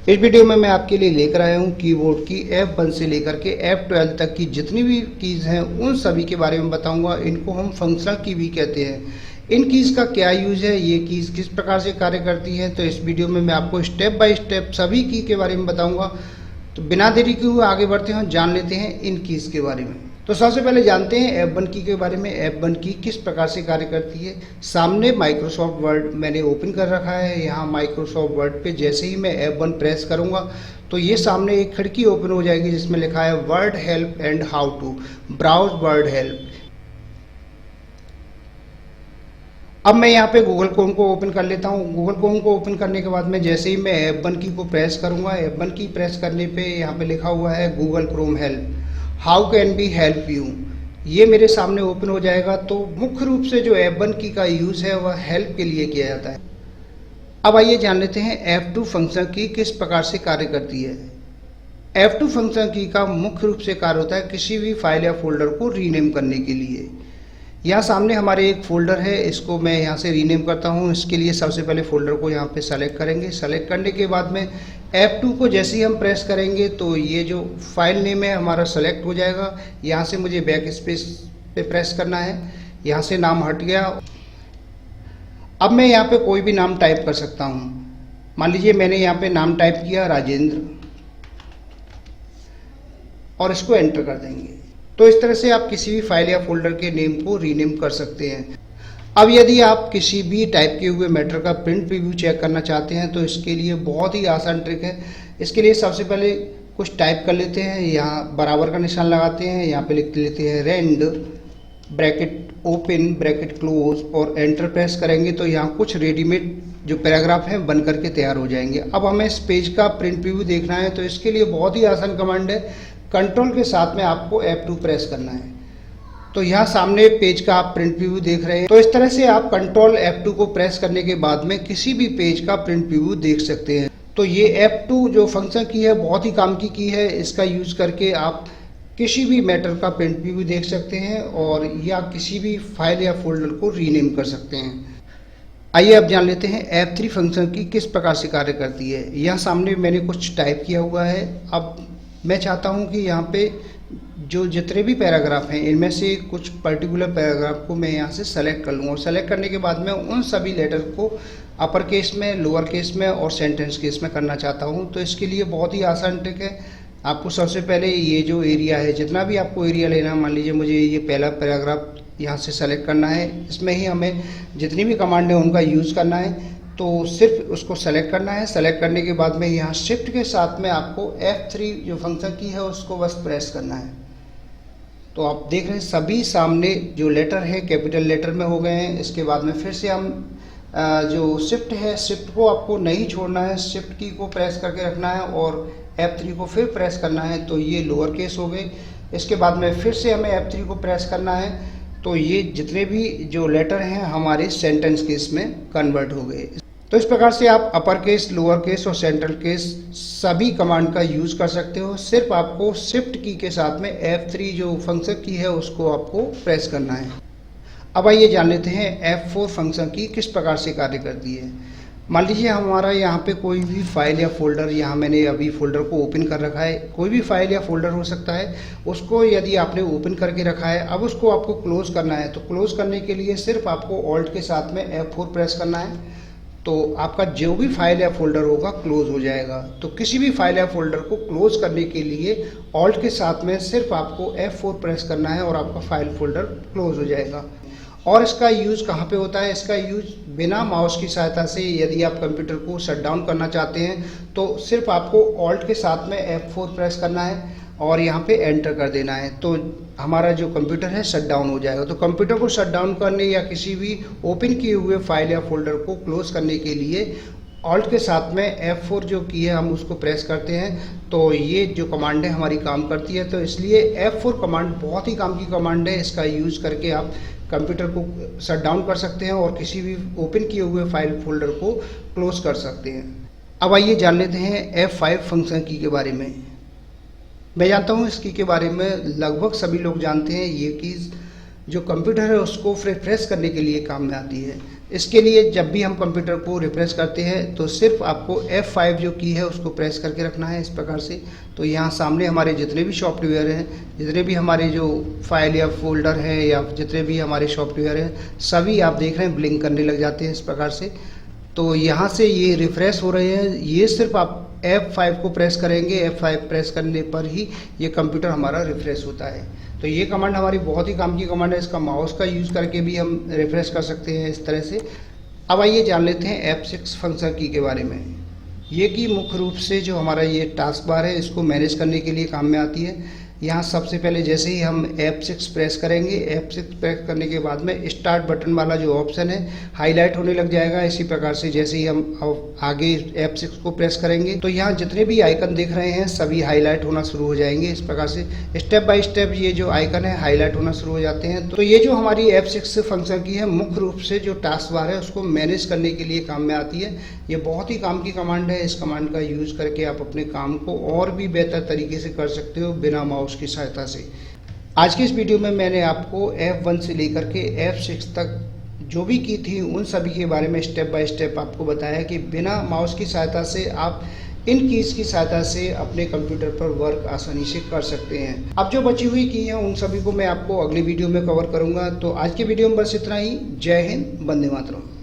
इस वीडियो में मैं आपके लिए लेकर आया हूं कीबोर्ड की F1 से लेकर के F12 तक की जितनी भी कीज़ हैं उन सभी के बारे में बताऊंगा। इनको हम फंक्शनल की भी कहते हैं। इन कीज़ का क्या यूज़ है, ये कीज़ किस प्रकार से कार्य करती हैं, तो इस वीडियो में मैं आपको स्टेप बाय स्टेप सभी की के बारे में बताऊँगा। तो बिना देरी किए हुए आगे बढ़ते हैं, जान लेते हैं इन कीज़ के बारे में। तो सबसे पहले जानते हैं F1 की के बारे में। F1 की किस प्रकार से कार्य करती है। सामने माइक्रोसॉफ्ट वर्ड मैंने ओपन कर रखा है। यहाँ माइक्रोसॉफ्ट वर्ड पे जैसे ही मैं F1 प्रेस करूँगा तो ये सामने एक खिड़की ओपन हो जाएगी जिसमें लिखा है word help and how to browse word help. अब मैं यहाँ पे गूगल क्रोम को ओपन कर लेता हूँ। गूगल क्रोम को ओपन करने के बाद में जैसे ही मैं F1 की को प्रेस करूँगा, F1 की प्रेस करने पे यहाँ पे लिखा हुआ है Google Chrome help, how can be help you. ये मेरे सामने ओपन हो जाएगा। तो मुख्य रूप से जो F1 की का यूज़ है वह हेल्प के लिए किया जाता है। अब आइए जान लेते हैं F2 फंक्शन की किस प्रकार से कार्य करती है। F2 फंक्शन की का मुख्य रूप से कार्य होता है किसी भी फाइल या फोल्डर को रीनेम करने के लिए। यहाँ सामने हमारे एक फ़ोल्डर है, इसको मैं यहाँ से रीनेम करता हूँ। इसके लिए सबसे पहले फ़ोल्डर को यहाँ पे सेलेक्ट करेंगे। सेलेक्ट करने के बाद में F2 को जैसे ही हम प्रेस करेंगे तो ये जो फाइल नेम है हमारा सेलेक्ट हो जाएगा। यहाँ से मुझे बैक स्पेस पे प्रेस करना है। यहाँ से नाम हट गया। अब मैं यहाँ पे कोई भी नाम टाइप कर सकता हूँ। मान लीजिए मैंने यहाँ पे नाम टाइप किया राजेंद्र और इसको एंटर कर देंगे। तो इस तरह से आप किसी भी फाइल या फोल्डर के नेम को रीनेम कर सकते हैं। अब यदि आप किसी भी टाइप किए हुए मैटर का प्रिंट प्रीव्यू चेक करना चाहते हैं तो इसके लिए बहुत ही आसान ट्रिक है। इसके लिए सबसे पहले कुछ टाइप कर लेते हैं, यहाँ बराबर का निशान लगाते हैं, यहाँ पे लिख लेते हैं round bracket open bracket close और एंटर प्रेस करेंगे तो यहाँ कुछ रेडीमेड जो पैराग्राफ हैं बन करके तैयार हो जाएंगे। अब हमें इस पेज का प्रिंट प्रीव्यू देखना है तो इसके लिए बहुत ही आसान कमांड है, कंट्रोल के साथ में आपको F2 प्रेस करना है। तो यहाँ सामने पेज का आप प्रिंट प्रीव्यू देख रहे हैं। तो इस तरह से आप कंट्रोल F2 को प्रेस करने के बाद में किसी भी पेज का प्रिंट प्रीव्यू देख सकते हैं। तो ये F2 जो फंक्शन की है बहुत ही काम की है। इसका यूज करके आप किसी भी मैटर का प्रिंट प्रीव्यू देख सकते हैं और या किसी भी फाइल या फोल्डर को रीनेम कर सकते हैं। आइए अब जान लेते हैं F3 फंक्शन की किस प्रकार से कार्य करती है। यहाँ सामने मैंने कुछ टाइप किया हुआ है। अब मैं चाहता हूँ कि यहाँ पे जो जितने भी पैराग्राफ हैं इनमें से कुछ पर्टिकुलर पैराग्राफ को मैं यहाँ से सेलेक्ट कर लूँगा और सेलेक्ट करने के बाद मैं उन सभी लेटर को अपर केस में, लोअर केस में और सेंटेंस केस में करना चाहता हूँ। तो इसके लिए बहुत ही आसान ट्रिक है। आपको सबसे पहले ये जो एरिया है, जितना भी आपको एरिया लेना, मान लीजिए मुझे ये पहला पैराग्राफ यहाँ से सेलेक्ट करना है, इसमें ही हमें जितनी भी कमांड है उनका यूज़ करना है। तो सिर्फ उसको सेलेक्ट करना है। सेलेक्ट करने के बाद में यहाँ शिफ्ट के साथ में आपको F3 जो फंक्शन की है उसको बस प्रेस करना है। तो आप देख रहे हैं सभी सामने जो लेटर है कैपिटल लेटर में हो गए हैं। इसके बाद में फिर से हम जो शिफ्ट है, शिफ्ट को आपको नहीं छोड़ना है, शिफ्ट की को प्रेस करके रखना है और F3 को फिर प्रेस करना है। तो ये लोअर केस हो गए। इसके बाद में फिर से हमें F3 को प्रेस करना है तो ये जितने भी जो लेटर हैं हमारे सेंटेंस केस में कन्वर्ट हो गए। तो इस प्रकार से आप अपर केस, लोअर केस और सेंट्रल केस सभी कमांड का यूज़ कर सकते हो। सिर्फ आपको शिफ्ट की के साथ में F3 जो फंक्शन की है उसको आपको प्रेस करना है। अब आइए जान लेते हैं F4 फंक्शन की किस प्रकार से कार्य करती है। मान लीजिए हमारा यहाँ पे कोई भी फाइल या फोल्डर, यहाँ मैंने अभी फोल्डर को ओपन कर रखा है, कोई भी फाइल या फोल्डर हो सकता है, उसको यदि आपने ओपन करके रखा है, अब उसको आपको क्लोज करना है। तो क्लोज करने के लिए सिर्फ आपको ऑल्ट के साथ में F4 प्रेस करना है। तो आपका जो भी फाइल या फोल्डर होगा क्लोज हो जाएगा। तो किसी भी फाइल या फोल्डर को क्लोज करने के लिए ऑल्ट के साथ में सिर्फ आपको F4 प्रेस करना है और आपका फाइल फोल्डर क्लोज हो जाएगा। और इसका यूज़ कहाँ पे होता है? इसका यूज़ बिना माउस की सहायता से यदि आप कंप्यूटर को शट डाउन करना चाहते हैं तो सिर्फ आपको ऑल्ट के साथ में F4 प्रेस करना है और यहाँ पे एंटर कर देना है। तो हमारा जो कंप्यूटर है शट डाउन हो जाएगा। तो कंप्यूटर को शट डाउन करने या किसी भी ओपन किए हुए फाइल या फोल्डर को क्लोज करने के लिए ऑल्ट के साथ में F4 जो की है हम उसको प्रेस करते हैं। तो ये जो कमांड है हमारी काम करती है। तो इसलिए F4 कमांड बहुत ही काम की कमांड है। इसका यूज़ करके आप कंप्यूटर को शट डाउन कर सकते हैं और किसी भी ओपन किए हुए फाइल फोल्डर को क्लोज कर सकते हैं। अब आइए जान लेते हैं F5 फंक्शन की के बारे में। मैं जानता हूँ इस की के बारे में लगभग सभी लोग जानते हैं। ये कीज़ जो कंप्यूटर है उसको रिफ्रेश करने के लिए काम में आती है। इसके लिए जब भी हम कंप्यूटर को रिफ्रेश करते हैं तो सिर्फ आपको F5 जो की है उसको प्रेस करके रखना है इस प्रकार से। तो यहाँ सामने हमारे जितने भी सॉफ्टवेयर हैं, जितने भी हमारे जो फाइल या फोल्डर हैं या जितने भी हमारे सॉफ्टवेयर हैं, सभी आप देख रहे हैं ब्लिंक करने लग जाते हैं इस प्रकार से। तो यहाँ से ये रिफ्रेश हो रहे हैं, ये सिर्फ आप F5 को प्रेस करेंगे, F5 प्रेस करने पर ही ये कंप्यूटर हमारा रिफ्रेश होता है। तो ये कमांड हमारी बहुत ही काम की कमांड है। इसका माउस का यूज़ करके भी हम रिफ्रेश कर सकते हैं इस तरह से। अब आइए जान लेते हैं F6 फंक्शन की के बारे में। ये की मुख्य रूप से जो हमारा ये टास्क बार है इसको मैनेज करने के लिए काम में आती है। यहाँ सबसे पहले जैसे ही हम F6 प्रेस करेंगे, F6 प्रेस करने के बाद में स्टार्ट बटन वाला जो ऑप्शन है हाईलाइट होने लग जाएगा। इसी प्रकार से जैसे ही हम आगे F6 को प्रेस करेंगे तो यहाँ जितने भी आइकन देख रहे हैं सभी हाईलाइट होना शुरू हो जाएंगे। इस प्रकार से स्टेप बाय स्टेप ये जो आइकन है हाईलाइट होना शुरू हो जाते हैं। तो ये जो हमारी F6 फंक्शन की है मुख्य रूप से जो टास्क बार है उसको मैनेज करने के लिए काम में आती है। ये बहुत ही काम की कमांड है। इस कमांड का यूज़ करके आप अपने काम को और भी बेहतर तरीके से कर सकते हो बिना माउस की सहायता से। आज की इस वीडियो में मैंने आपको F1 से लेकर के F6 तक जो भी की थी उन सभी के बारे में स्टेप बाय स्टेप आपको बताया कि बिना माउस की सहायता से आप इन कीज़ की सहायता से अपने कंप्यूटर पर वर्क आसानी से कर सकते हैं। अब जो बची हुई की हैं उन सभी को मैं आपको अगली वीडियो में कवर करूंगा। तो आज के वीडियो में बस इतना ही। जय हिंद, वंदे मातरम।